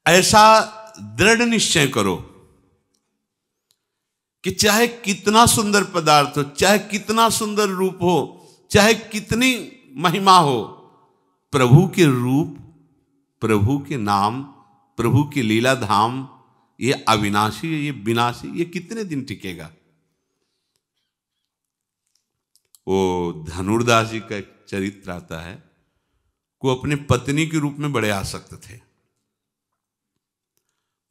ऐसा दृढ़ निश्चय करो कि चाहे कितना सुंदर पदार्थ हो, चाहे कितना सुंदर रूप हो, चाहे कितनी महिमा हो, प्रभु के रूप, प्रभु के नाम, प्रभु की लीला धाम, ये अविनाशी है, ये विनाशी, ये कितने दिन टिकेगा। वो धनुर्दास जी का एक चरित्र आता है, वो अपने पत्नी के रूप में बड़े आसक्त थे।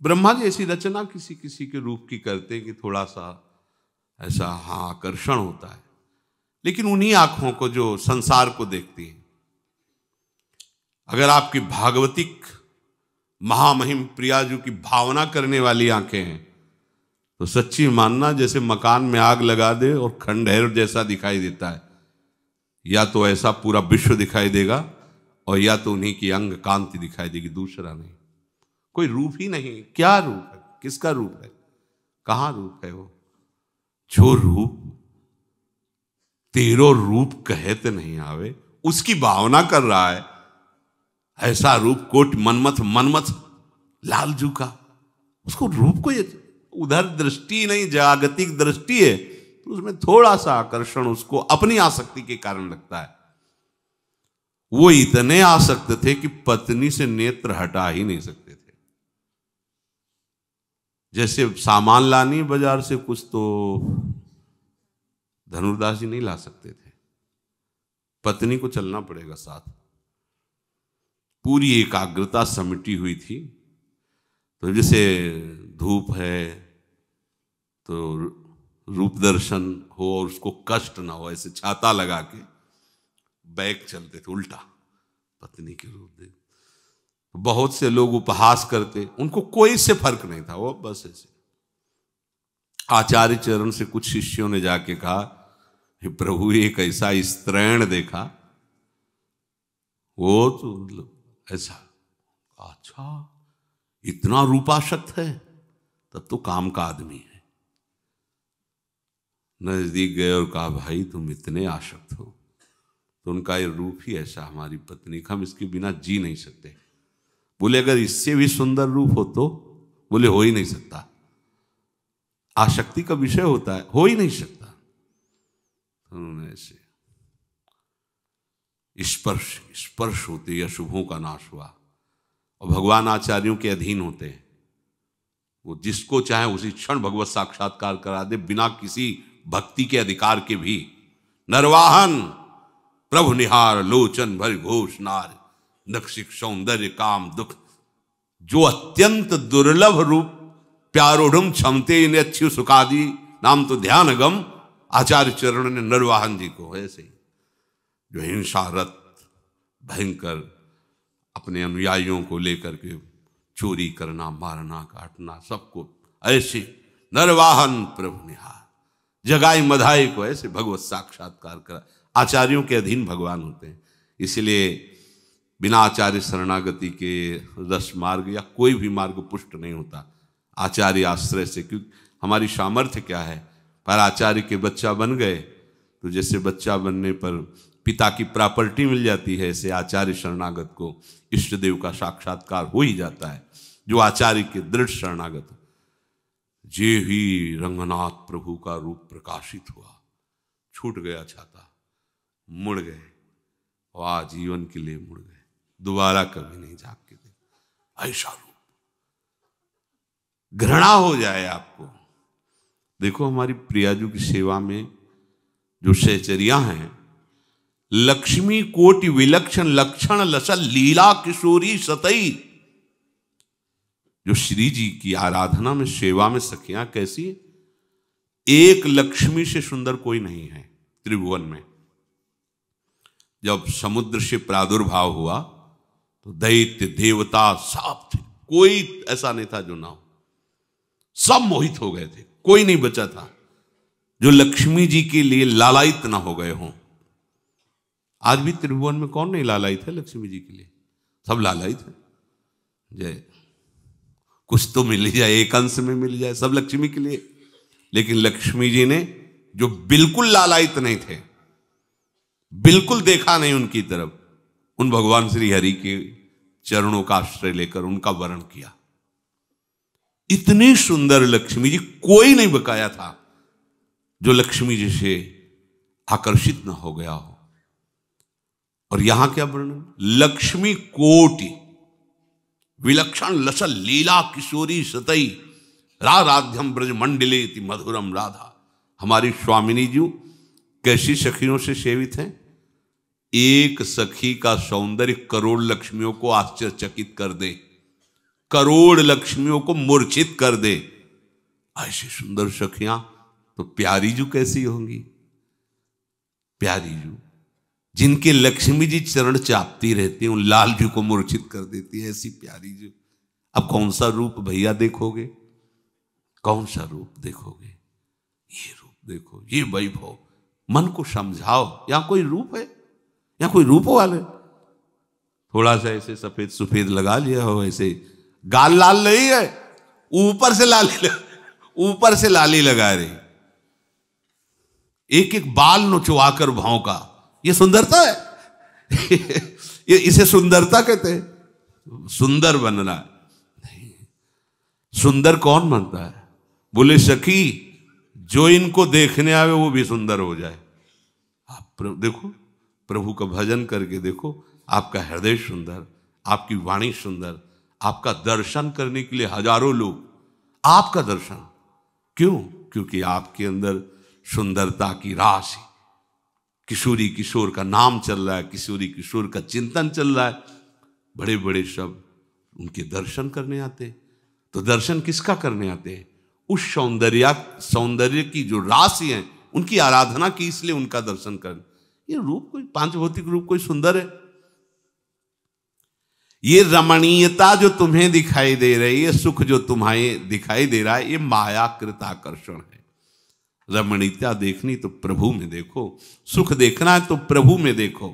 ब्रह्मा जी ऐसी रचना किसी किसी के रूप की करते हैं कि थोड़ा सा ऐसा हाँ आकर्षण होता है, लेकिन उन्हीं आंखों को जो संसार को देखती है। अगर आपकी भागवतिक महामहिम प्रियाजू की भावना करने वाली आंखें हैं तो सच्ची मानना जैसे मकान में आग लगा दे और खंडहर जैसा दिखाई देता है, या तो ऐसा पूरा विश्व दिखाई देगा और या तो उन्हीं की अंग कांति दिखाई देगी, दूसरा नहीं। कोई रूप ही नहीं। क्या रूप है, किसका रूप है, कहां रूप है वो? जो रूप तेरो रूप कहत नहीं आवे, उसकी भावना कर रहा है। ऐसा रूप कोट मनमथ लालजू का, उसको रूप को ये उधर दृष्टि नहीं, जागतिक दृष्टि है, तो उसमें थोड़ा सा आकर्षण उसको अपनी आसक्ति के कारण लगता है। वो इतने आसक्त थे कि पत्नी से नेत्र हटा ही नहीं सकते थे। जैसे सामान लानी बाजार से कुछ, तो धनुर्दास जी नहीं ला सकते थे, पत्नी को चलना पड़ेगा साथ। पूरी एकाग्रता समिटी हुई थी। तो जैसे धूप है तो रूप दर्शन हो और उसको कष्ट ना हो, ऐसे छाता लगा के बैग चलते थे उल्टा, पत्नी के रूप दे। बहुत से लोग उपहास करते, उनको कोई से फर्क नहीं था, वो बस ऐसे। आचार्य चरण से कुछ शिष्यों ने जाके कहा, हे प्रभु एक ऐसा स्त्रैण देखा, वो तो मतलब ऐसा। अच्छा इतना रूपाशक्त है, तब तो काम का आदमी है। नजदीक गए और कहा भाई तुम इतने आसक्त हो, तो उनका ये रूप ही ऐसा, हमारी पत्नी का, हम इसके बिना जी नहीं सकते। बोले अगर इससे भी सुंदर रूप हो तो? बोले हो ही नहीं सकता, आसक्ति का विषय होता है, हो ही नहीं सकता। उन्होंने ऐसे स्पर्श होते या शुभों का नाश हुआ। और भगवान आचार्यों के अधीन होते हैं, वो जिसको चाहे उसी क्षण भगवत साक्षात्कार करा दे, बिना किसी भक्ति के अधिकार के भी। नरवाहन प्रभु निहार लोचन भर घोष नार, नक्षिक सौंदर्य काम दुख, जो अत्यंत दुर्लभ रूप प्यारोढ़ क्षमते इन अच्छी सुखादि नाम तो ध्यान गम। आचार्य चरण ने नरवाहन जी को ऐसे ही, जो हिंसारत भयंकर अपने अनुयायियों को लेकर के चोरी करना, मारना, काटना, सबको ऐसे नरवाहन प्रभु निहार, जगाई मधाई को ऐसे भगवत साक्षात्कार करा। आचार्यों के अधीन भगवान होते हैं, इसलिए बिना आचार्य शरणागति के रस मार्ग या कोई भी मार्ग पुष्ट नहीं होता, आचार्य आश्रय से। क्योंकि हमारी सामर्थ्य क्या है, पर आचार्य के बच्चा बन गए तो जैसे बच्चा बनने पर पिता की प्रॉपर्टी मिल जाती है, ऐसे आचार्य शरणागत को इष्ट देव का साक्षात्कार हो ही जाता है। जो आचार्य के दृढ़ शरणागत, जे ही रंगनाथ प्रभु का रूप प्रकाशित हुआ, छूट गया छाता, मुड़ गए, और आजीवन के लिए मुड़ गए, दोबारा कभी नहीं झांक के देख। ऐसा रूप घृणा हो जाए आपको। देखो हमारी प्रियाजू की सेवा में जो सहचरियां हैं, लक्ष्मी कोटि विलक्षण लक्षण लसल लीला किशोरी सतई। जो श्री जी की आराधना में, सेवा में सखियां कैसी, एक लक्ष्मी से सुंदर कोई नहीं है त्रिभुवन में। जब समुद्र से प्रादुर्भाव हुआ तो दैत्य देवता सब थे, कोई ऐसा नहीं था जो ना हो, सब मोहित हो गए थे, कोई नहीं बचा था जो लक्ष्मी जी के लिए लालायित ना हो गए हों। आज भी त्रिभुवन में कौन नहीं लालायित है लक्ष्मी जी के लिए? सब लालायित है। जय कुछ तो मिल जाए, एक अंश में मिल जाए, सब लक्ष्मी के लिए। लेकिन लक्ष्मी जी ने जो बिल्कुल लालायित नहीं थे, बिल्कुल देखा नहीं उनकी तरफ, उन भगवान श्री हरि के चरणों का आश्रय लेकर उनका वरण किया। इतनी सुंदर लक्ष्मी जी कोई नहीं बकाया था जो लक्ष्मी जी से आकर्षित न हो गया हो। और यहां क्या वर्णन, लक्ष्मी कोटि विलक्षण लसल लीला किशोरी सतई राराध्यम ब्रज मंडले इति मधुरम राधा। हमारी स्वामिनी जी कैसी सखियों से सेवित हैं? एक सखी का सौंदर्य करोड़ लक्ष्मियों को आश्चर्यचकित कर दे, करोड़ लक्ष्मियों को मूर्छित कर दे। ऐसी सुंदर सखियां तो प्यारी जू कैसी होंगी? प्यारी जू जिनके लक्ष्मी जी चरण चापती रहती हैं, उन लाल जी को मूर्छित कर देती है, ऐसी प्यारी जू। अब कौन सा रूप भैया देखोगे? कौन सा रूप देखोगे? ये रूप देखो, ये वैभव। मन को समझाओ, यहां कोई रूप है? यहां कोई रूप वाले? थोड़ा सा ऐसे सफेद सफेद लगा लिया हो, ऐसे गाल लाल नहीं है, ऊपर से लाली लगा रही, एक एक बाल नोचवाकर भाव का, ये सुंदरता है? ये इसे सुंदरता कहते हैं? सुंदर बनना नहीं। सुंदर कौन बनता है? बोले सखी जो इनको देखने आवे वो भी सुंदर हो जाए। आप देखो, प्रभु का भजन करके देखो, आपका हृदय सुंदर, आपकी वाणी सुंदर, आपका दर्शन करने के लिए हजारों लोग, आपका दर्शन क्यों? क्योंकि आपके अंदर सुंदरता की राशि, किशोरी किशोर का नाम चल रहा है, किशोरी किशोर का चिंतन चल रहा है, बड़े बड़े शब्द उनके दर्शन करने आते। तो दर्शन किसका करने आते हैं? उस सौंदर्य की जो राशि है उनकी आराधना की, इसलिए उनका दर्शन करने। ये रूप कोई पांच भौतिक रूप कोई सुंदर है? ये रमणीयता जो तुम्हें दिखाई दे रही है, सुख जो तुम्हें दिखाई दे रहा है, ये मायाकृत आकर्षण है। रमणीयता देखनी तो प्रभु में देखो, सुख देखना है तो प्रभु में देखो।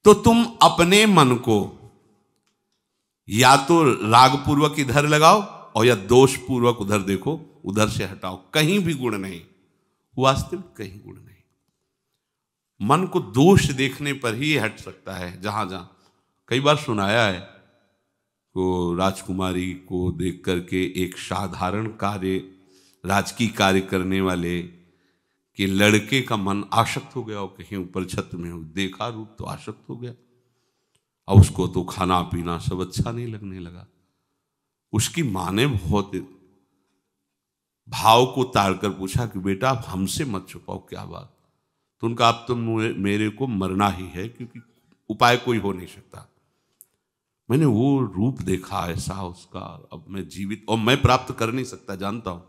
तो तुम अपने मन को या तो रागपूर्वक इधर लगाओ और या दोष पूर्वक उधर देखो, उधर से हटाओ, कहीं भी गुण नहीं, वास्तविक कहीं गुण नहीं। मन को दोष देखने पर ही हट सकता है। जहां जहां कई बार सुनाया है को राजकुमारी को देख करके एक साधारण कार्य, राजकीय कार्य करने वाले कि लड़के का मन आसक्त हो गया और कहीं ऊपर छत में हो, देखा रूप तो आसक्त हो गया। अब उसको तो खाना पीना सब अच्छा नहीं लगने लगा। उसकी माँ ने बहुत भाव को ताड़कर पूछा कि बेटा आप हमसे मत छुपाओ, क्या बात? तो उनका आप तो मेरे को मरना ही है, क्योंकि उपाय कोई हो नहीं सकता। मैंने वो रूप देखा ऐसा उसका, अब मैं जीवित और मैं प्राप्त कर नहीं सकता, जानता हूं।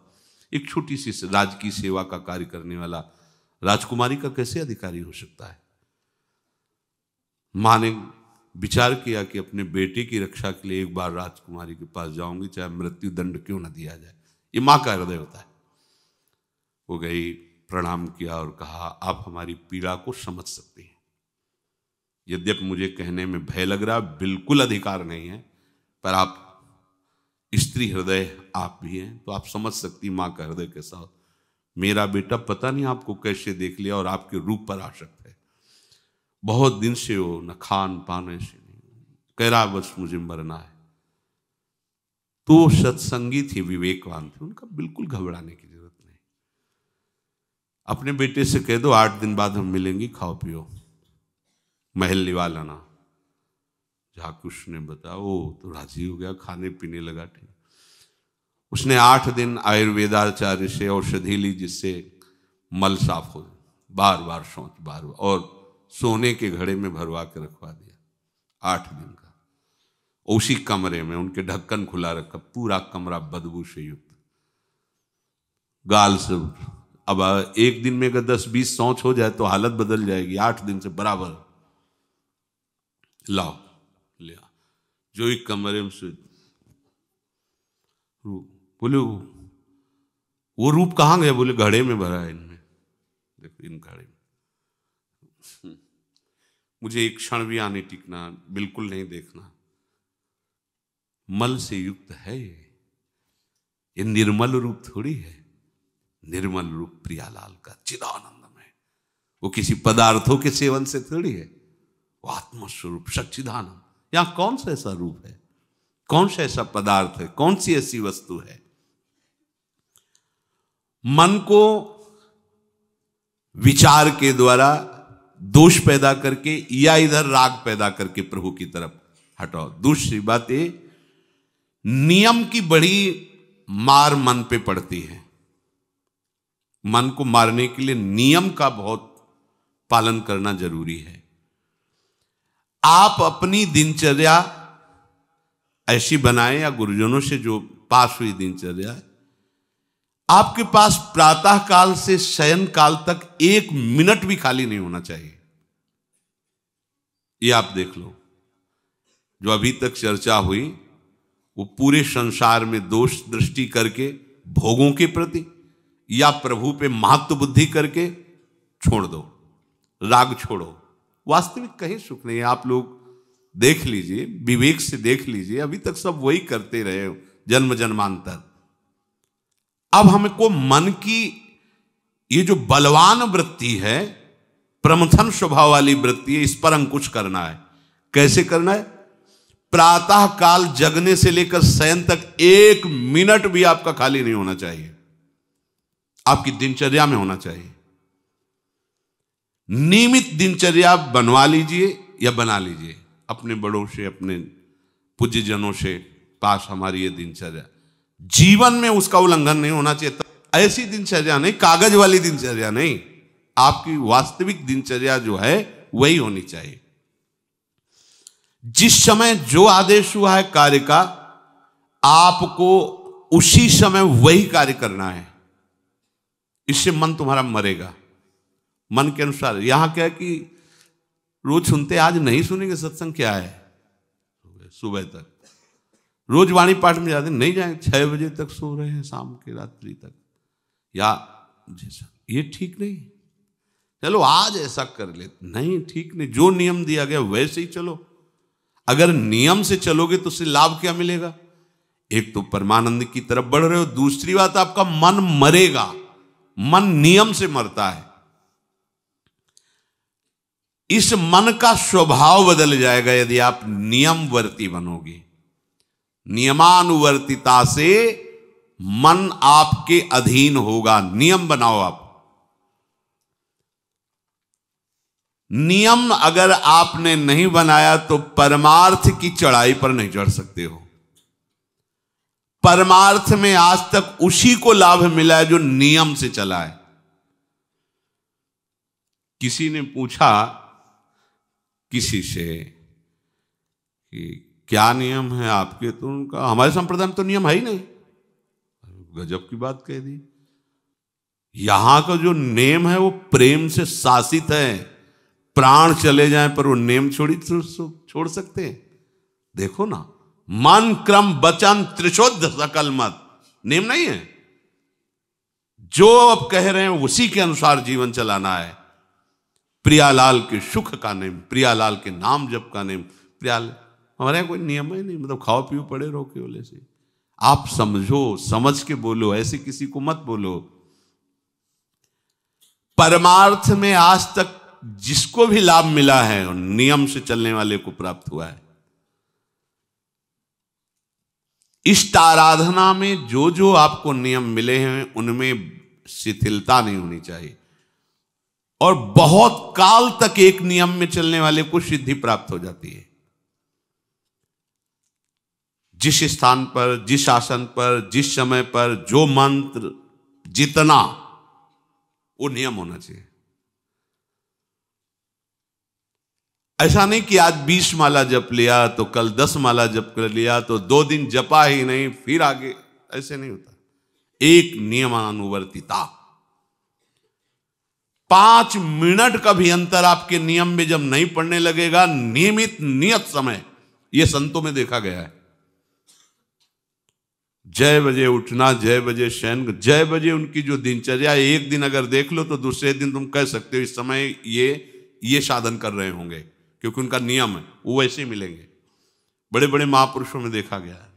एक छोटी सी राजकीय सेवा का कार्य करने वाला राजकुमारी का कैसे अधिकारी हो सकता है? माँ ने विचार किया कि अपने बेटे की रक्षा के लिए एक बार राजकुमारी के पास जाऊंगी, चाहे मृत्यु दंड क्यों न दिया जाए। ये माँ का हृदय होता है। वो गई, प्रणाम किया और कहा आप हमारी पीड़ा को समझ सकते हैं। यद्यपि मुझे कहने में भय लग रहा, बिल्कुल अधिकार नहीं है, पर आप स्त्री हृदय आप भी हैं तो आप समझ सकती माँ का हृदय कैसा हो। मेरा बेटा पता नहीं आपको कैसे देख लिया और आपके रूप पर आसक्त है। बहुत दिन से हो न खान पान ऐसे नहीं, कह रहा बस मुझे मरना है। तो सत्संगी थे, विवेकवान थे, उनका बिल्कुल घबराने की जरूरत नहीं। अपने बेटे से कह दो 8 दिन बाद हम मिलेंगे, खाओ पियो, महल निवा लाना। झाकुश ने बताया, वो तो राजी हो गया, खाने पीने लगा। ठीक, उसने 8 दिन आयुर्वेदाचार्य से औषधि ली जिससे मल साफ हो, बार बार शौच, बार बार, और सोने के घड़े में भरवा के रखवा दिया 8 दिन का। उसी कमरे में उनके ढक्कन खुला रखा, पूरा कमरा बदबू से युक्त, गाल से। अब एक दिन में अगर 10-20 शौच हो जाए तो हालत बदल जाएगी। 8 दिन से बराबर लाओ लिया, जो एक कमरे में से। बोले वो रूप कहाँ गया? बोले घड़े में भरा है इनमें, देखो इन घड़े में। मुझे एक क्षण भी आने टिकना, बिल्कुल नहीं देखना। मल से युक्त है ये निर्मल रूप थोड़ी है। निर्मल रूप प्रियालाल का चिदानंदम है, वो किसी पदार्थों के सेवन से थोड़ी है, वो आत्मस्वरूप सच्चिदानंद। यहां कौन सा ऐसा रूप है? कौन सा ऐसा पदार्थ है, कौन सी ऐसी वस्तु है? मन को विचार के द्वारा दोष पैदा करके या इधर राग पैदा करके प्रभु की तरफ हटाओ। दूसरी बात ये, नियम की बड़ी मार मन पे पड़ती है। मन को मारने के लिए नियम का बहुत पालन करना जरूरी है। आप अपनी दिनचर्या ऐसी बनाएं, या गुरुजनों से जो पास हुई दिनचर्या, आपके पास प्रातः काल से शयन काल तक 1 मिनट भी खाली नहीं होना चाहिए। ये आप देख लो, जो अभी तक चर्चा हुई वो पूरे संसार में दोष दृष्टि करके भोगों के प्रति या प्रभु पे महत्व बुद्धि करके छोड़ दो, राग छोड़ो। वास्तविक कहीं सुख नहीं है। आप लोग देख लीजिए, विवेक से देख लीजिए, अभी तक सब वही करते रहे हो जन्म जन्मांतर। अब हमको मन की ये जो बलवान वृत्ति है, प्रमथन स्वभाव वाली वृत्ति है, इस पर अंकुश करना है। कैसे करना है? प्रातः काल जगने से लेकर शयन तक 1 मिनट भी आपका खाली नहीं होना चाहिए, आपकी दिनचर्या में होना चाहिए। नियमित दिनचर्या बनवा लीजिए या बना लीजिए अपने बड़ों से, अपने पूज्यजनों से पास हमारी ये दिनचर्या, जीवन में उसका उल्लंघन नहीं होना चाहिए। ऐसी दिनचर्या नहीं, कागज वाली दिनचर्या नहीं, आपकी वास्तविक दिनचर्या जो है वही होनी चाहिए। जिस समय जो आदेश हुआ है कार्य का, आपको उसी समय वही कार्य करना है। इससे मन तुम्हारा मरेगा, मन के अनुसार। यहां क्या है कि रोज सुनते, आज नहीं सुनेंगे सत्संग, क्या है सुबह तक, रोज वाणी पाठ में जाते नहीं जाएंगे, 6 बजे तक सो रहे हैं, शाम के रात्रि तक, या जैसा, ये ठीक नहीं। चलो आज ऐसा कर ले, नहीं ठीक नहीं, जो नियम दिया गया वैसे ही चलो। अगर नियम से चलोगे तो उससे लाभ क्या मिलेगा? एक तो परमानंद की तरफ बढ़ रहे हो, दूसरी बात आपका मन मरेगा। मन नियम से मरता है। इस मन का स्वभाव बदल जाएगा यदि आप नियमवर्ती बनोगे। नियमानुवर्तिता से मन आपके अधीन होगा। नियम बनाओ आप। नियम अगर आपने नहीं बनाया तो परमार्थ की चढ़ाई पर नहीं चढ़ सकते हो। परमार्थ में आज तक उसी को लाभ मिला है जो नियम से चला है। किसी ने पूछा किसी से कि क्या नियम है आपके, तो उनका हमारे संप्रदाय में तो नियम है ही नहीं। गजब की बात कह दी। यहां का जो नियम है वो प्रेम से शासित है। प्राण चले जाएं पर वो नियम छोड़ सकते हैं? देखो ना, मन क्रम वचन त्रिशुद्ध सकल मत, नियम नहीं है। जो अब कह रहे हैं उसी के अनुसार जीवन चलाना है। प्रियालाल के सुख का नियम, प्रियालाल के नाम जप का नियम। प्रियालाल हमारे यहाँ कोई नियम ही नहीं, मतलब खाओ पियो पड़े रहो केवल ऐसे। आप समझो, समझ के बोलो, ऐसे किसी को मत बोलो। परमार्थ में आज तक जिसको भी लाभ मिला है नियम से चलने वाले को प्राप्त हुआ है। इष्ट आराधना में जो जो आपको नियम मिले हैं उनमें शिथिलता नहीं होनी चाहिए, और बहुत काल तक एक नियम में चलने वाले को सिद्धि प्राप्त हो जाती है। जिस स्थान पर, जिस आसन पर, जिस समय पर जो मंत्र जितना, वो नियम होना चाहिए। ऐसा नहीं कि आज 20 माला जप लिया तो कल 10 माला जप कर लिया तो 2 दिन जपा ही नहीं फिर आगे, ऐसे नहीं होता। एक नियमानुवर्तिता। 5 मिनट का भी अंतर आपके नियम में जब नहीं पड़ने लगेगा, नियमित नियत समय, यह संतों में देखा गया है। 6 बजे उठना, 6 बजे शयन, 6 बजे उनकी जो दिनचर्या, एक दिन अगर देख लो तो दूसरे दिन तुम कह सकते हो इस समय ये साधन कर रहे होंगे, क्योंकि उनका नियम है, वो वैसे ही मिलेंगे। बड़े बड़े महापुरुषों में देखा गया है।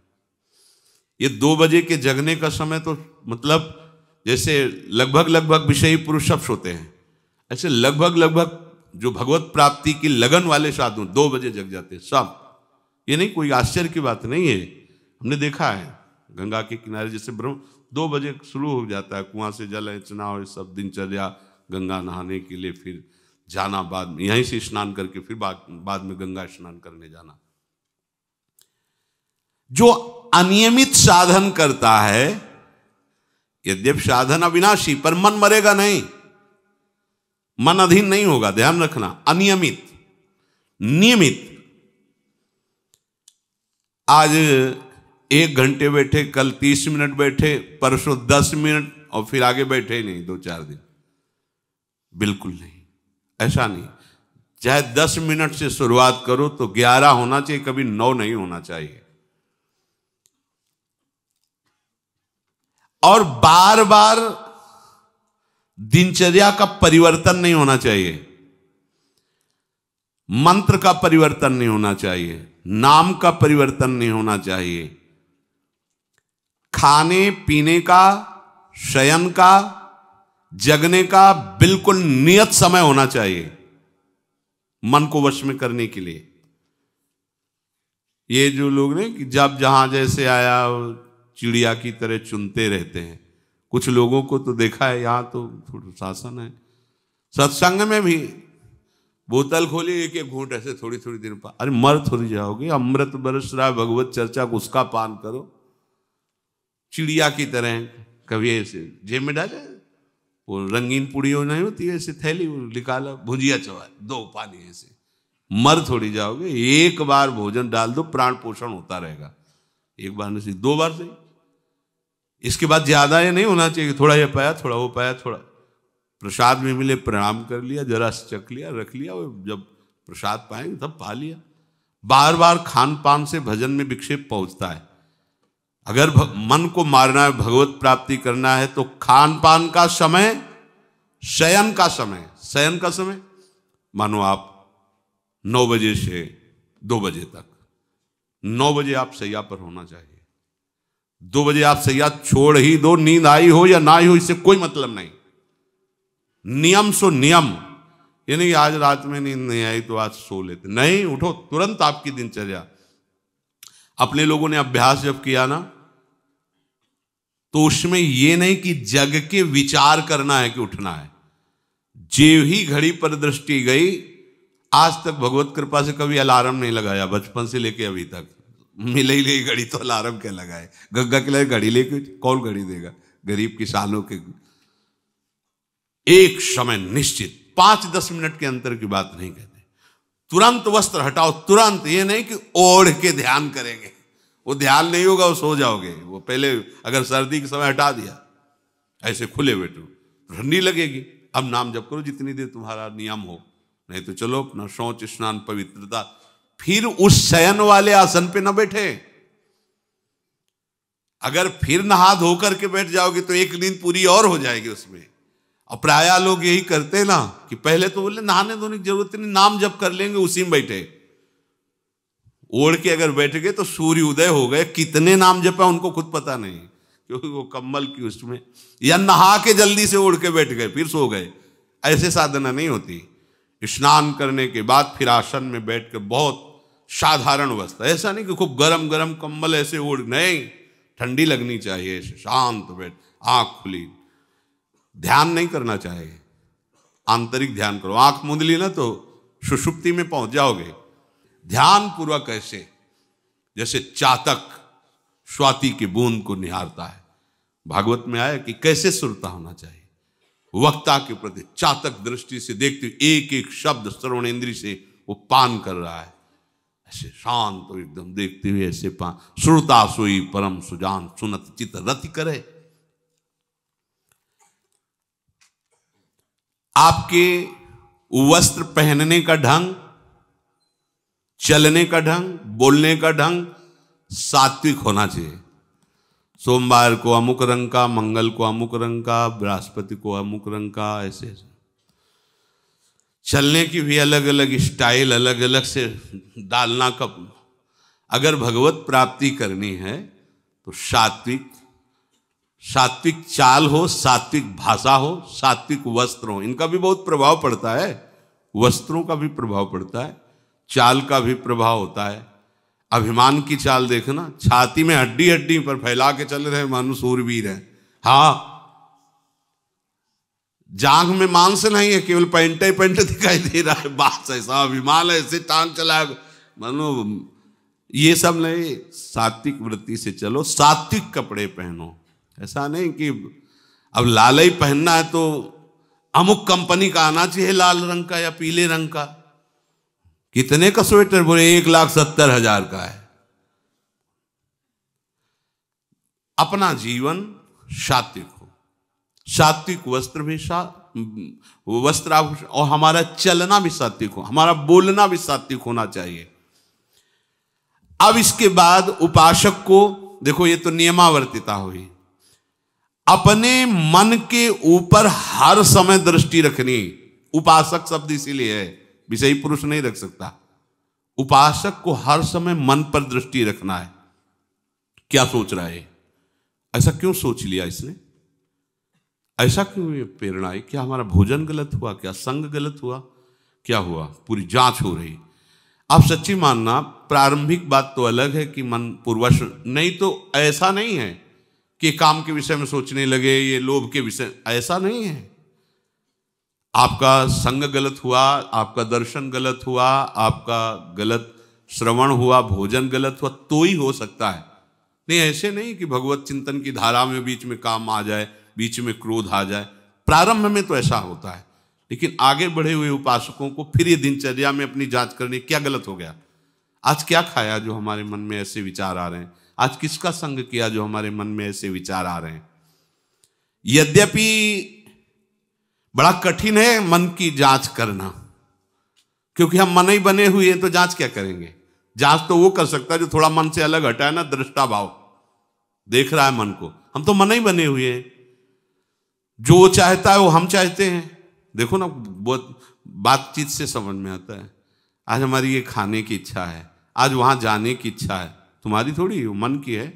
ये 2 बजे के जगने का समय तो मतलब जैसे लगभग विषयी पुरुष सब सोते हैं, ऐसे लगभग जो भगवत प्राप्ति की लगन वाले साधु 2 बजे जग जाते हैं सब। ये नहीं, कोई आश्चर्य की बात नहीं है। हमने देखा है गंगा के किनारे, जैसे ब्रह्म 2 बजे शुरू हो जाता है, कुआं से जल खींचना और सब दिनचर्या, गंगा नहाने के लिए फिर जाना, बाद में यहीं से स्नान करके फिर बाद में गंगा स्नान करने जाना। जो अनियमित साधन करता है, यद्यप साधन अविनाशी, पर मन मरेगा नहीं, मन अधीन नहीं होगा, ध्यान रखना। अनियमित, नियमित, आज 1 घंटे बैठे, कल 30 मिनट बैठे, परसों 10 मिनट और फिर आगे बैठे ही नहीं 2-4 दिन, बिल्कुल नहीं, ऐसा नहीं। चाहे 10 मिनट से शुरुआत करो तो 11 होना चाहिए, कभी 9 नहीं होना चाहिए। और बार बार दिनचर्या का परिवर्तन नहीं होना चाहिए, मंत्र का परिवर्तन नहीं होना चाहिए, नाम का परिवर्तन नहीं होना चाहिए, खाने पीने का, शयन का, जगने का बिल्कुल नियत समय होना चाहिए मन को वश में करने के लिए। ये जो लोग ने कि जब जहां जैसे आया चिड़िया की तरह चुनते रहते हैं, कुछ लोगों को तो देखा है, यहां तो थोड़ा शासन है, सत्संग में भी बोतल खोली, एक घूंट ऐसे थोड़ी थोड़ी देर पर, अरे मर थोड़ी जाओगे, अमृत बरस रहा है, भगवत चर्चा को उसका पान करो। चिड़िया की तरह कभी ऐसे जेब में डाले, वो रंगीन पुड़ियों नहीं होती ऐसे थैली, निकाला, भुजिया चवा, 2 पानी, ऐसे मर थोड़ी जाओगे। एक बार भोजन डाल दो, प्राण पोषण होता रहेगा, एक बार नहीं 2 बार से। इसके बाद ज्यादा ये नहीं होना चाहिए, थोड़ा ये पाया, थोड़ा वो पाया, थोड़ा प्रसाद में मिले प्रणाम कर लिया, जरा चख लिया, रख लिया, और जब प्रसाद पाएंगे तब पा लिया। बार बार खान पान से भजन में विक्षेप पहुंचता है। अगर मन को मारना है, भगवत प्राप्ति करना है, तो खान पान का समय, शयन का समय, शयन का समय मानो आप 9 बजे से 2 बजे तक, 9 बजे आप सैया पर होना चाहिए। 2 बजे आप सैया छोड़ ही दो, नींद आई हो या ना आई हो, इससे कोई मतलब नहीं। नियम सो नियम, ये नहीं आज रात में नींद नहीं आई तो आज सो लेते, नहीं, उठो तुरंत। आपकी दिनचर्या, अपने लोगों ने अभ्यास जब किया ना, तो उसमें ये नहीं कि जग के विचार करना है कि उठना है, जे ही घड़ी पर दृष्टि गई। आज तक भगवत कृपा से कभी अलार्म नहीं लगाया, बचपन से लेके अभी तक। मिले ही ले घड़ी तो अलार्म क्या लगाए, गंगा के लिए घड़ी लेके कौन घड़ी देगा, गरीब किसानों के। एक समय निश्चित, 5-10 मिनट के अंतर की बात नहीं कहते, तुरंत वस्त्र हटाओ, तुरंत। ये नहीं कि ओढ़ के ध्यान करेंगे, वो ध्यान नहीं होगा, वो सो जाओगे। वो पहले अगर सर्दी के समय हटा दिया, ऐसे खुले बैठो, ठंडी लगेगी। अब नाम जप करो जितनी देर तुम्हारा नियम हो, नहीं तो चलो अपना शौच स्नान पवित्रता, फिर उस शयन वाले आसन पे न बैठे। अगर फिर नहा धो करके बैठ जाओगे तो एक नींद पूरी और हो जाएगी उसमें। और प्राय लोग यही करते ना कि पहले तो बोले नहाने धोने की जरूरत नहीं, नाम जप कर लेंगे, उसी में बैठे। ओढ़ के अगर बैठ गए तो सूर्य उदय हो गए, कितने नाम जपा उनको खुद पता नहीं, क्योंकि वो कम्बल की उसमें, या नहा के जल्दी से ओढ़ के बैठ गए फिर सो गए। ऐसे साधना नहीं होती। स्नान करने के बाद फिर आसन में बैठ कर बहुत साधारण अवस्था, ऐसा नहीं कि खूब गरम गरम कम्बल ऐसे ओढ़, नहीं, ठंडी लगनी चाहिए, शांत बैठ, आंख खुली। ध्यान नहीं करना चाहिए, आंतरिक ध्यान करो। आंख मूंद ली ना तो सुषुप्ति में पहुंच जाओगे। ध्यान पूर्वक ऐसे, जैसे चातक स्वाति की बूंद को निहारता है। भागवत में आया कि कैसे सुरता होना चाहिए, वक्ता के प्रति चातक दृष्टि से देखते हुए एक एक शब्द श्रवण इंद्री से वो पान कर रहा है, ऐसे शांत तो एकदम देखते हुए ऐसे पान। श्रुता सोई परम सुजान, सुनत चित रति करे। आपके वस्त्र पहनने का ढंग, चलने का ढंग, बोलने का ढंग सात्विक होना चाहिए। सोमवार को अमुक रंग का, मंगल को अमुक रंग का, बृहस्पति को अमुक रंग का, ऐसे चलने की भी अलग अलग स्टाइल, अलग अलग से डालना। कब अगर भगवत प्राप्ति करनी है तो सात्विक चाल हो, सात्विक भाषा हो, सात्विक वस्त्र हो। इनका भी बहुत प्रभाव पड़ता है, वस्त्रों का भी प्रभाव पड़ता है, चाल का भी प्रभाव होता है। अभिमान की चाल देखना, छाती में हड्डी हड्डी पर फैला के चल रहे मानो सूरवीर है। हाँ, जांघ में मांस नहीं है, केवल पैंट ही पैंट दिखाई दे रहा है। बात ऐसा अभिमान है, ऐसे टांग चला मानो। ये सब नहीं, सात्विक वृत्ति से चलो, सात्विक कपड़े पहनो। ऐसा नहीं कि अब लाल ही पहनना है तो अमुक कंपनी का आना चाहिए, लाल रंग का या पीले रंग का। कितने का स्वेटर? बोले 1,70,000 का है। अपना जीवन सात्विक हो, सात्विक वस्त्र भी वस्त्राभूषण, और हमारा चलना भी सात्विक हो, हमारा बोलना भी सात्विक होना चाहिए। अब इसके बाद उपासक को देखो, ये तो नियमावर्तिता हुई। अपने मन के ऊपर हर समय दृष्टि रखनी। उपासक शब्द इसीलिए है, विषयी पुरुष नहीं रख सकता। उपासक को हर समय मन पर दृष्टि रखना है। क्या सोच रहा है, ऐसा क्यों सोच लिया इसने, ऐसा क्यों ये प्रेरणा है? क्या हमारा भोजन गलत हुआ, क्या संग गलत हुआ, क्या हुआ? पूरी जांच हो रही। आप सच्ची मानना, प्रारंभिक बात तो अलग है कि मन पूर्वश, नहीं तो ऐसा नहीं है कि काम के विषय में सोचने लगे, ये लोभ के विषय, ऐसा नहीं है। आपका संग गलत हुआ, आपका दर्शन गलत हुआ, आपका गलत श्रवण हुआ, भोजन गलत हुआ तो ही हो सकता है। नहीं, ऐसे नहीं कि भगवत चिंतन की धारा में बीच में काम आ जाए, बीच में क्रोध आ जाए। प्रारंभ में तो ऐसा होता है, लेकिन आगे बढ़े हुए उपासकों को फिर ये दिनचर्या में अपनी जांच करनी, क्या गलत हो गया, आज क्या खाया जो हमारे मन में ऐसे विचार आ रहे हैं, आज किसका संग किया जो हमारे मन में ऐसे विचार आ रहे हैं। यद्यपि बड़ा कठिन है मन की जांच करना, क्योंकि हम मन ही बने हुए हैं, तो जांच क्या करेंगे? जांच तो वो कर सकता है जो थोड़ा मन से अलग हटा है ना, दृष्टा भाव देख रहा है मन को। हम तो मन ही बने हुए हैं, जो चाहता है वो हम चाहते हैं। देखो ना, बहुत बातचीत से समझ में आता है। आज हमारी ये खाने की इच्छा है, आज वहां जाने की इच्छा है, तुम्हारी थोड़ी, मन की है।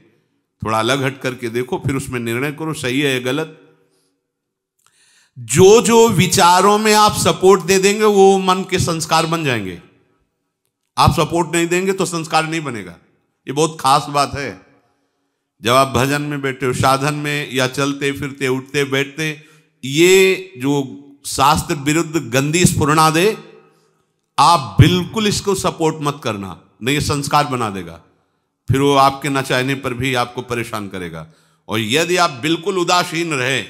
थोड़ा अलग हट करके देखो, फिर उसमें निर्णय करो, सही है या गलत। जो जो विचारों में आप सपोर्ट दे देंगे वो मन के संस्कार बन जाएंगे। आप सपोर्ट नहीं देंगे तो संस्कार नहीं बनेगा। ये बहुत खास बात है। जब आप भजन में बैठे हो, साधन में, या चलते फिरते उठते बैठते, ये जो शास्त्र विरुद्ध गंदी स्फुरणा दे, आप बिल्कुल इसको सपोर्ट मत करना, नहीं ये संस्कार बना देगा। फिर वो आपके न चाहने पर भी आपको परेशान करेगा। और यदि आप बिल्कुल उदासीन रहे,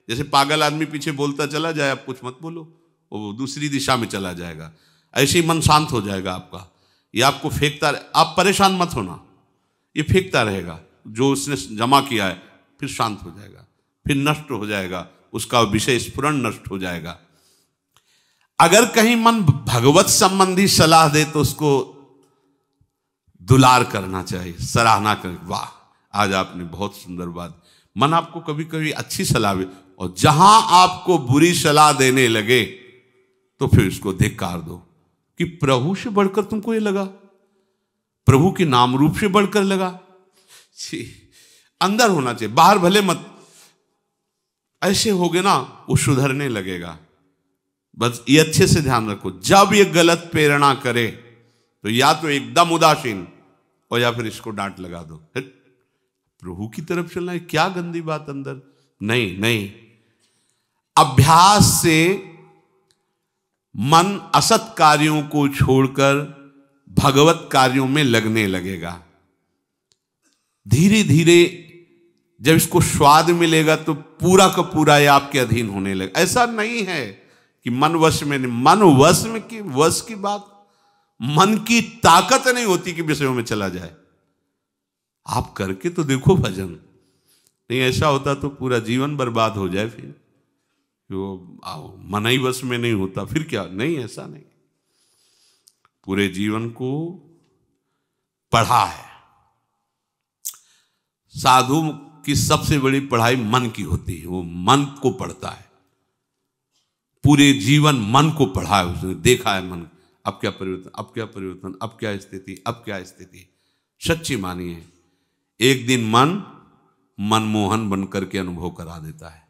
जैसे पागल आदमी पीछे बोलता चला जाए, आप कुछ मत बोलो, वो दूसरी दिशा में चला जाएगा, ऐसे ही मन शांत हो जाएगा आपका। ये आपको फेंकता, आप परेशान मत होना, ये फेंकता रहेगा जो उसने जमा किया है, फिर शांत हो जाएगा, फिर नष्ट हो जाएगा, उसका विषय स्फुरण नष्ट हो जाएगा। अगर कहीं मन भगवत संबंधी सलाह दे तो उसको दुलार करना चाहिए, सराहना कर, वाह आज आपने बहुत सुंदर बात। मन आपको कभी कभी अच्छी सलाह दे, और जहां आपको बुरी सलाह देने लगे तो फिर उसको धिक्कार दो कि प्रभु से बढ़कर तुमको ये लगा, प्रभु के नाम रूप से बढ़कर लगा। अंदर होना चाहिए, बाहर भले मत। ऐसे हो गए ना, वो सुधरने लगेगा। बस ये अच्छे से ध्यान रखो, जब ये गलत प्रेरणा करे तो या तो एकदम उदासीन, और या फिर इसको डांट लगा दो, प्रभु की तरफ चलना है, क्या गंदी बात अंदर। नहीं नहीं, अभ्यास से मन असत कार्यों को छोड़कर भगवत कार्यों में लगने लगेगा। धीरे धीरे जब इसको स्वाद मिलेगा तो पूरा का पूरा ये आपके अधीन होने लगेगा। ऐसा नहीं है कि मन वश में नहीं, मन वश में की वश की बात, मन की ताकत नहीं होती कि विषयों में चला जाए। आप करके तो देखो भजन, नहीं ऐसा होता तो पूरा जीवन बर्बाद हो जाए। फिर वो मन ही वश में नहीं होता, फिर क्या? नहीं, ऐसा नहीं। पूरे जीवन को पढ़ा है। साधु की सबसे बड़ी पढ़ाई मन की होती है, वो मन को पढ़ता है। पूरे जीवन मन को पढ़ा है उसने, देखा है मन, अब क्या परिवर्तन, अब क्या परिवर्तन, अब क्या स्थिति, अब क्या स्थिति। सच्ची मानिए, एक दिन मन मनमोहन बनकर के अनुभव करा देता है।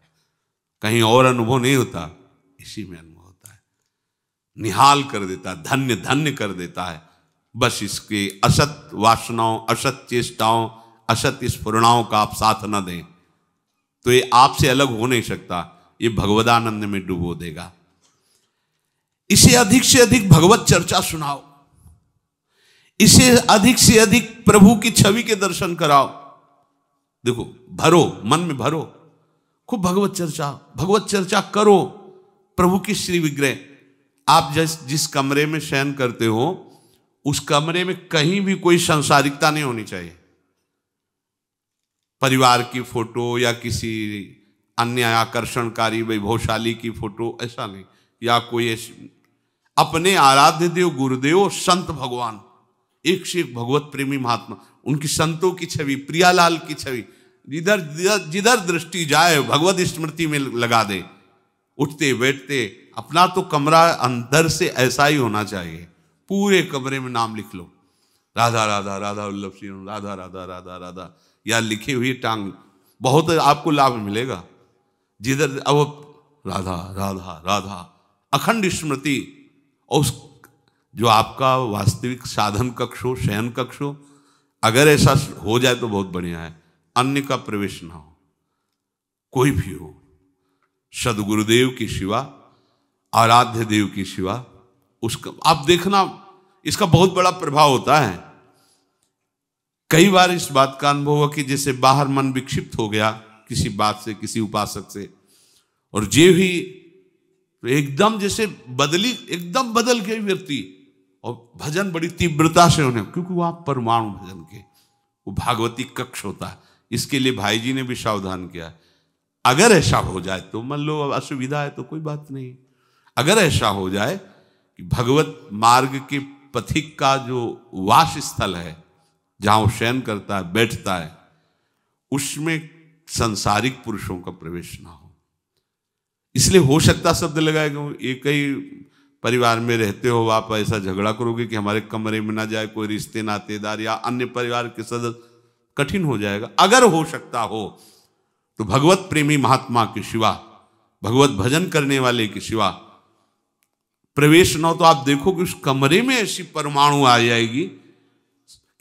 कहीं और अनुभव नहीं होता, इसी में अनुभव होता है। निहाल कर देता है, धन्य धन्य कर देता है। बस इसके असत वासनाओं, असत चेष्टाओं, असत स्फुरणाओं का आप साथ न दें तो ये आपसे अलग हो नहीं सकता, ये भगवदानंद में डुबो देगा। इसे अधिक से अधिक भगवत चर्चा सुनाओ, इसे अधिक से अधिक प्रभु की छवि के दर्शन कराओ। देखो, भरो, मन में भरो, खूब भगवत चर्चा करो। प्रभु की श्री विग्रह, आप जिस कमरे में शयन करते हो उस कमरे में कहीं भी कोई सांसारिकता नहीं होनी चाहिए। परिवार की फोटो या किसी अन्य आकर्षणकारी वैभवशाली की फोटो, ऐसा नहीं, या कोई अपने आराध्य देव गुरुदेव संत भगवान, एक से एक भगवत प्रेमी महात्मा, उनकी संतों की छवि, प्रियालाल की छवि, जिधर दृष्टि जाए भगवत स्मृति में लगा दे। उठते बैठते अपना तो कमरा अंदर से ऐसा ही होना चाहिए, पूरे कमरे में नाम लिख लो, राधा राधा राधा वल्लभ श्री राधा राधा राधा राधा, या लिखी हुई टांग, बहुत आपको लाभ मिलेगा। जिधर अब राधा राधा राधा अखंड स्मृति, और उस जो आपका वास्तविक साधन कक्ष हो, शयन कक्ष हो, अगर ऐसा हो जाए तो बहुत बढ़िया है। अन्य का प्रवेश ना हो, कोई भी हो, सदगुरुदेव की शिवा, आराध्य देव की शिवा, उसका आप देखना, इसका बहुत बड़ा प्रभाव होता है। कई बार इस बात का अनुभव हुआ कि जैसे बाहर मन विक्षिप्त हो गया किसी बात से, किसी उपासक से, और जे भी एकदम जैसे एकदम बदल गई व्यक्ति, और भजन बड़ी तीव्रता से होने, क्योंकि वहां परमाणु भजन के वो भागवती कक्ष होता है। इसके लिए भाई जी ने भी सावधान किया, अगर ऐसा हो जाए तो, मान लो असुविधा है तो कोई बात नहीं, अगर ऐसा हो जाए कि भगवत मार्ग के पथिक का जो वास स्थल है, जहां वो शयन करता है, बैठता है, उसमें सांसारिक पुरुषों का प्रवेश ना हो। इसलिए हो सकता शब्द लगाएगा, एक ही परिवार में रहते हो, आप ऐसा झगड़ा करोगे कि हमारे कमरे में ना जाए कोई रिश्ते नातेदार या अन्य परिवार के सदस्य, कठिन हो जाएगा। अगर हो सकता हो तो भगवत प्रेमी महात्मा के सिवा, भगवत भजन करने वाले के सिवा प्रवेश न हो, तो आप देखो कि उस कमरे में ऐसी परमाणु आ जाएगी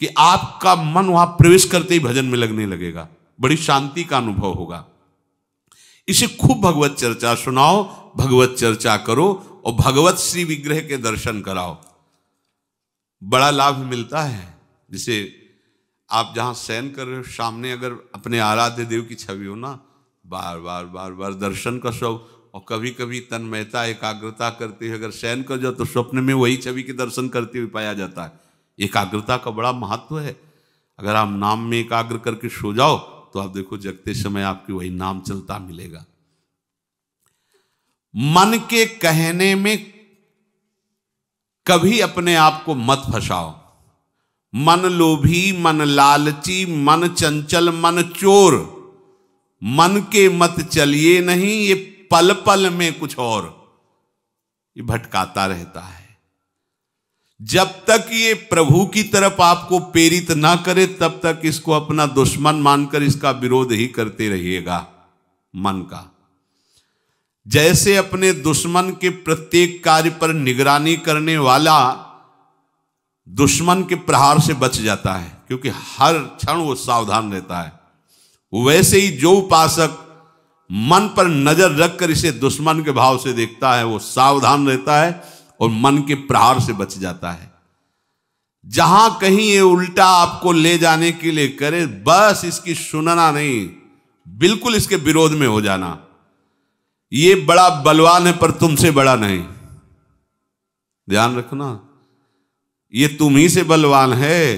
कि आपका मन वहां प्रवेश करते ही भजन में लगने लगेगा, बड़ी शांति का अनुभव होगा। इसे खूब भगवत चर्चा सुनाओ, भगवत चर्चा करो, और भगवत श्री विग्रह के दर्शन कराओ, बड़ा लाभ मिलता है। जैसे आप जहां शयन कर रहे हो, सामने अगर अपने आराध्य देव की छवि हो ना, बार बार बार बार दर्शन का शौक, और कभी कभी तन्मयता एकाग्रता करते हुए अगर शयन कर जाओ तो स्वप्न में वही छवि के दर्शन करते हुए पाया जाता है। एकाग्रता का बड़ा महत्व है। अगर आप नाम में एकाग्र करके सो जाओ तो आप देखो जगते समय आपकी वही नाम चलता मिलेगा। मन के कहने में कभी अपने आप को मत फंसाओ। मन लोभी, मन लालची, मन चंचल, मन चोर, मन के मत चलिए नहीं, ये पल पल में कुछ और, ये भटकाता रहता है। जब तक ये प्रभु की तरफ आपको प्रेरित ना करे तब तक इसको अपना दुश्मन मानकर इसका विरोध ही करते रहिएगा। मन का जैसे अपने दुश्मन के प्रत्येक कार्य पर निगरानी करने वाला दुश्मन के प्रहार से बच जाता है, क्योंकि हर क्षण वो सावधान रहता है, वैसे ही जो उपासक मन पर नजर रखकर इसे दुश्मन के भाव से देखता है वो सावधान रहता है और मन के प्रहार से बच जाता है। जहां कहीं ये उल्टा आपको ले जाने के लिए करे, बस इसकी सुनना नहीं, बिल्कुल इसके विरोध में हो जाना। ये बड़ा बलवान है पर तुमसे बड़ा नहीं, ध्यान रखना, ये तुम ही से बलवान है,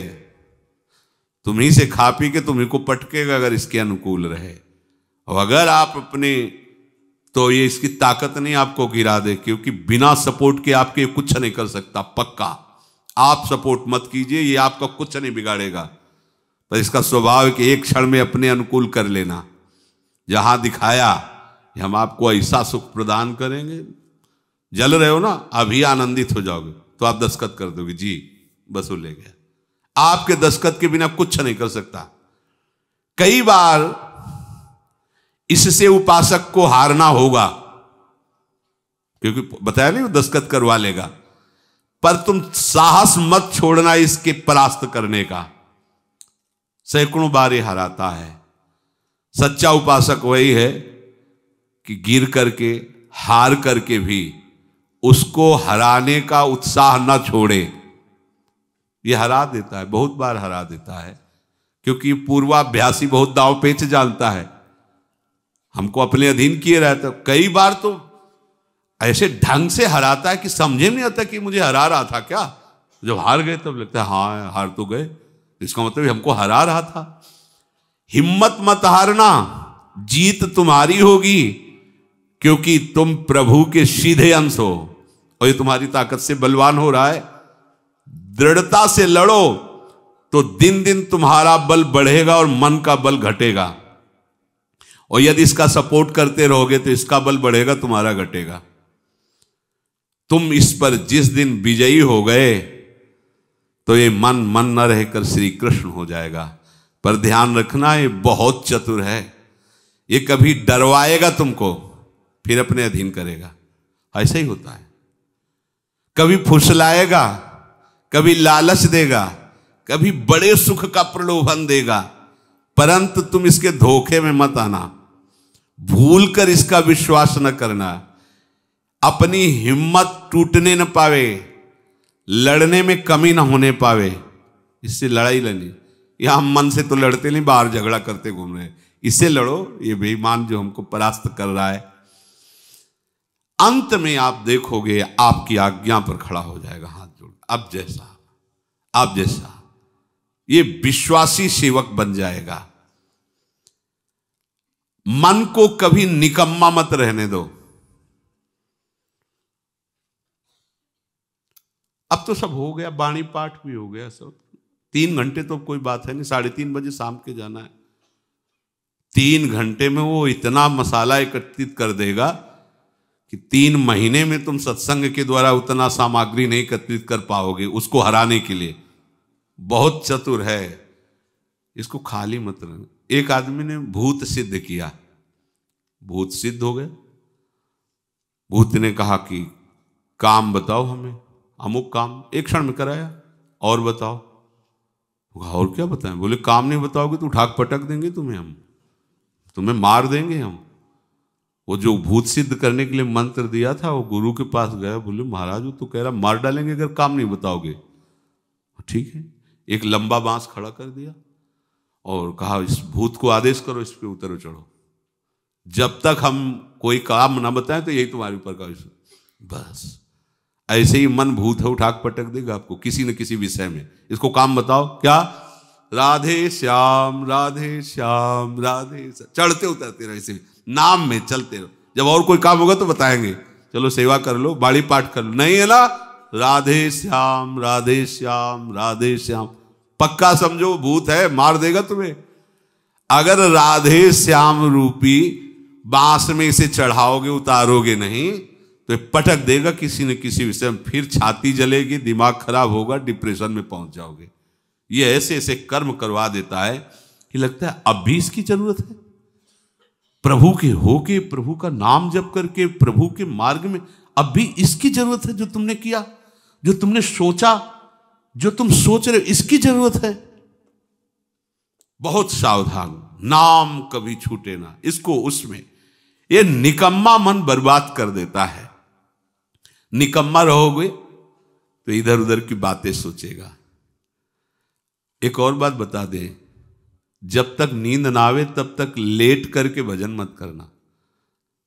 तुम ही से खा पी के तुम्ही को पटकेगा अगर इसके अनुकूल रहे। और अगर आप अपने, तो ये इसकी ताकत नहीं आपको गिरा दे, क्योंकि बिना सपोर्ट के आपके कुछ नहीं कर सकता। पक्का आप सपोर्ट मत कीजिए, ये आपका कुछ नहीं बिगाड़ेगा, पर इसका स्वभाव है कि एक क्षण में अपने अनुकूल कर लेना। जहां दिखाया कि हम आपको ऐसा सुख प्रदान करेंगे, जल रहे हो ना, अभी आनंदित हो जाओगे तो आप दस्तखत कर दोगे, जी बस वो ले गया। आपके दस्तखत के बिना कुछ नहीं कर सकता। कई बार इससे उपासक को हारना होगा, क्योंकि बताया नहीं वो दस्तखत करवा लेगा। पर तुम साहस मत छोड़ना इसके परास्त करने का। सैकड़ों बार ये हराता है। सच्चा उपासक वही है कि गिर करके, हार करके भी उसको हराने का उत्साह न छोड़े। ये हरा देता है, बहुत बार हरा देता है, क्योंकि पूर्वाभ्यासी बहुत दांव पेच जानता है। हमको अपने अधीन किए रहता है। कई बार तो ऐसे ढंग से हराता है कि समझे नहीं आता कि मुझे हरा रहा था क्या। जब हार गए तब लगता है हाँ हार तो गए, इसका मतलब हमको हरा रहा था। हिम्मत मत हारना, जीत तुम्हारी होगी, क्योंकि तुम प्रभु के सीधे अंश हो और ये तुम्हारी ताकत से बलवान हो रहा है। दृढ़ता से लड़ो तो दिन दिन तुम्हारा बल बढ़ेगा और मन का बल घटेगा। और यदि इसका सपोर्ट करते रहोगे तो इसका बल बढ़ेगा, तुम्हारा घटेगा। तुम इस पर जिस दिन विजयी हो गए तो ये मन न रहकर श्री कृष्ण हो जाएगा। पर ध्यान रखना, ये बहुत चतुर है। ये कभी डरवाएगा तुमको, फिर अपने अधीन करेगा। ऐसा ही होता है। कभी फुसलाएगा, कभी लालच देगा, कभी बड़े सुख का प्रलोभन देगा, परंतु तुम इसके धोखे में मत आना। भूल कर इसका विश्वास न करना। अपनी हिम्मत टूटने न पावे, लड़ने में कमी न होने पावे। इससे लड़ाई लड़नी। यहां हम मन से तो लड़ते नहीं, बाहर झगड़ा करते घूम रहे। इससे लड़ो, ये बेईमान जो हमको परास्त कर रहा है। अंत में आप देखोगे आपकी आज्ञा पर खड़ा हो जाएगा हाथ जोड़। अब जैसा ये विश्वासी सेवक बन जाएगा। मन को कभी निकम्मा मत रहने दो। अब तो सब हो गया, वाणी पाठ भी हो गया सब। 3 घंटे तो कोई बात है नहीं, 3:30 बजे शाम के जाना है। 3 घंटे में वो इतना मसाला एकत्रित कर देगा कि 3 महीने में तुम सत्संग के द्वारा उतना सामग्री नहीं एकत्रित कर पाओगे उसको हराने के लिए। बहुत चतुर है, इसको खाली मत रहना। एक आदमी ने भूत सिद्ध किया, भूत सिद्ध हो गया। भूत ने कहा कि काम बताओ हमें, अमुक काम। एक क्षण में कराया। और बताओ। और क्या बताएं? बोले काम नहीं बताओगे तो उठा पटक देंगे तुम्हें, हम तुम्हें मार देंगे हम। वो जो भूत सिद्ध करने के लिए मंत्र दिया था, वो गुरु के पास गया। बोले महाराज वो तो कह रहा मार डालेंगे अगर काम नहीं बताओगे। ठीक है, एक लंबा बांस खड़ा कर दिया और कहा इस भूत को आदेश करो, इस पे उतरो चढ़ो। जब तक हम कोई काम ना बताएं तो यही तुम्हारे ऊपर का। बस ऐसे ही मन भूत है, उठा पटक देगा आपको किसी न किसी विषय में। इसको काम बताओ, क्या राधे श्याम राधे श्याम राधे श्याम, चढ़ते उतरते रहो, ऐसे नाम में चलते रहो। जब और कोई काम होगा तो बताएंगे, चलो सेवा कर लो, बाड़ी पाठ कर लो। नहीं है ना, राधे श्याम राधे श्याम राधे श्याम। पक्का समझो भूत है, मार देगा तुम्हें। अगर राधे श्याम रूपी बांस में इसे चढ़ाओगे, उतारोगे नहीं तो पटक देगा किसी न किसी विषय में। फिर छाती जलेगी, दिमाग खराब होगा, डिप्रेशन में पहुंच जाओगे। ये ऐसे ऐसे कर्म करवा देता है कि लगता है अब भी इसकी जरूरत है। प्रभु के होके, प्रभु का नाम जप करके, प्रभु के मार्ग में अब भी इसकी जरूरत है। जो तुमने किया, जो तुमने सोचा, जो तुम सोच रहे हो, इसकी जरूरत है। बहुत सावधान, नाम कभी छूटे ना इसको। उसमें ये निकम्मा मन बर्बाद कर देता है। निकम्मा रहोगे तो इधर उधर की बातें सोचेगा। एक और बात बता दें, जब तक नींद ना आवे तब तक लेट करके भजन मत करना।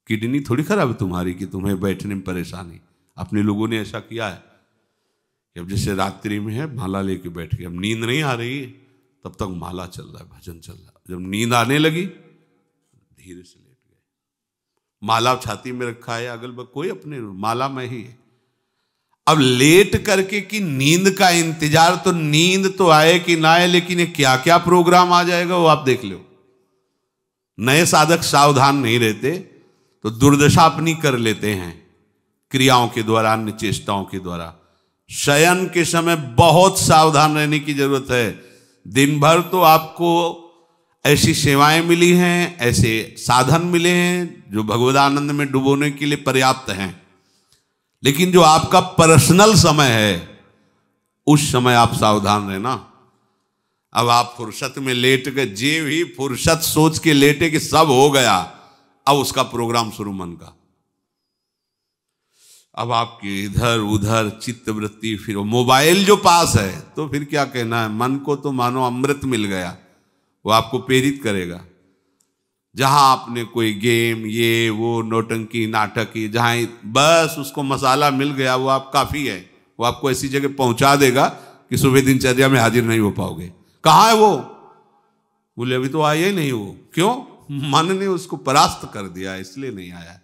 किडनी थोड़ी खराब है तुम्हारी कि तुम्हें बैठने में परेशानी। अपने लोगों ने ऐसा किया है कि अब जैसे रात्रि में है माला लेके बैठ गए, अब नींद नहीं आ रही है तब तक माला चल रहा है, भजन चल रहा है। जब नींद आने लगी धीरे से लेट गए। माला छाती में रखा है, अगल बगल कोई अपने माला में ही है। अब लेट करके कि नींद का इंतजार, तो नींद तो आए कि ना आए, लेकिन ये क्या क्या प्रोग्राम आ जाएगा वो आप देख लो। नए साधक सावधान नहीं रहते तो दुर्दशा अपनी कर लेते हैं क्रियाओं के द्वारा, अन्य चेष्टाओं के द्वारा। शयन के समय बहुत सावधान रहने की जरूरत है। दिन भर तो आपको ऐसी सेवाएं मिली हैं, ऐसे साधन मिले हैं जो भगवदानंद में डुबोने के लिए पर्याप्त हैं, लेकिन जो आपका पर्सनल समय है उस समय आप सावधान रहना। अब आप फुर्सत में लेट गए, जे भी फुर्सत सोच के लेटे कि सब हो गया, अब उसका प्रोग्राम शुरू मन का। अब आपकी इधर उधर चित्तवृत्ति, फिर मोबाइल जो पास है तो फिर क्या कहना है, मन को तो मानो अमृत मिल गया, वो आपको प्रेरित करेगा। जहां आपने कोई गेम ये वो नौटंकी नाटक की, जहां बस उसको मसाला मिल गया वो आप काफी है, वो आपको ऐसी जगह पहुंचा देगा कि सुबह दिनचर्या में हाजिर नहीं हो पाओगे। कहाँ है वो? बोले अभी तो आया ही नहीं वो। क्यों? मन ने उसको परास्त कर दिया, इसलिए नहीं आया।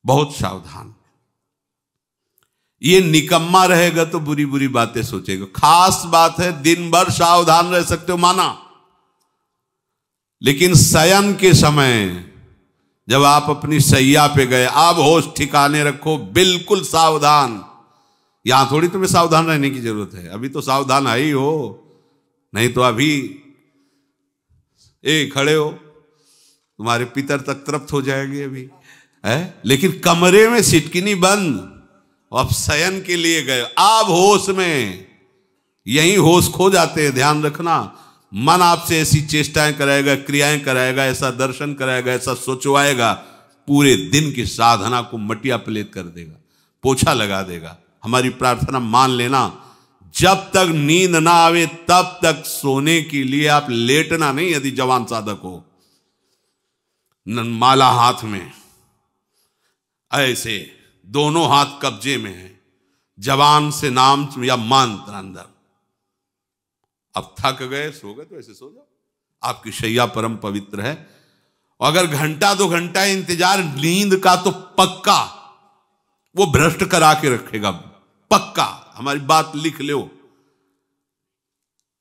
बहुत सावधान। ये निकम्मा रहेगा तो बुरी बुरी बातें सोचेगा। खास बात है दिन भर सावधान रह सकते हो माना, लेकिन शयन के समय जब आप अपनी सैया पे गए, अब होश ठिकाने रखो, बिल्कुल सावधान। यहां थोड़ी तुम्हें सावधान रहने की जरूरत है, अभी तो सावधान आई हो, नहीं तो अभी खड़े हो, तुम्हारे पितर तक तृप्त हो जाएंगे अभी है। लेकिन कमरे में सिटकिनी बंद, अब शयन के लिए गए, अब होश में। यही होश खो जाते हैं, ध्यान रखना। मन आपसे ऐसी चेष्टाएं कराएगा, क्रियाएं कराएगा, ऐसा दर्शन कराएगा, ऐसा सोचवाएगा, पूरे दिन की साधना को मटिया पलेट कर देगा, पोछा लगा देगा। हमारी प्रार्थना मान लेना, जब तक नींद ना आवे तब तक सोने के लिए आप लेटना नहीं। यदि जवान साधक हो, माला हाथ में, ऐसे दोनों हाथ कब्जे में है, जवान से नाम या मंत्र अंदर। अब थक गए, सो गए तो ऐसे सो जाओ, आपकी शैया परम पवित्र है। अगर घंटा 2 घंटा इंतजार नींद का तो पक्का वो भ्रष्ट करा के रखेगा, पक्का। हमारी बात लिख लो।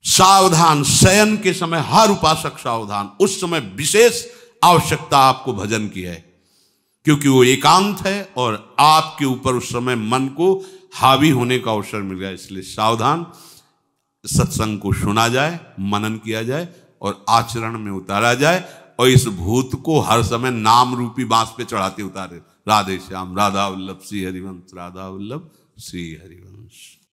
सावधान, शयन के समय हर उपासक सावधान। उस समय विशेष आवश्यकता आपको भजन की है, क्योंकि वो एकांत है और आपके ऊपर उस समय मन को हावी होने का अवसर मिल गया। इसलिए सावधान, सत्संग को सुना जाए, मनन किया जाए और आचरण में उतारा जाए, और इस भूत को हर समय नाम रूपी बांस पे चढ़ाते उतारे। राधे श्याम, राधा वल्लभ श्री हरिवंश, राधा वल्लभ श्री हरिवंश।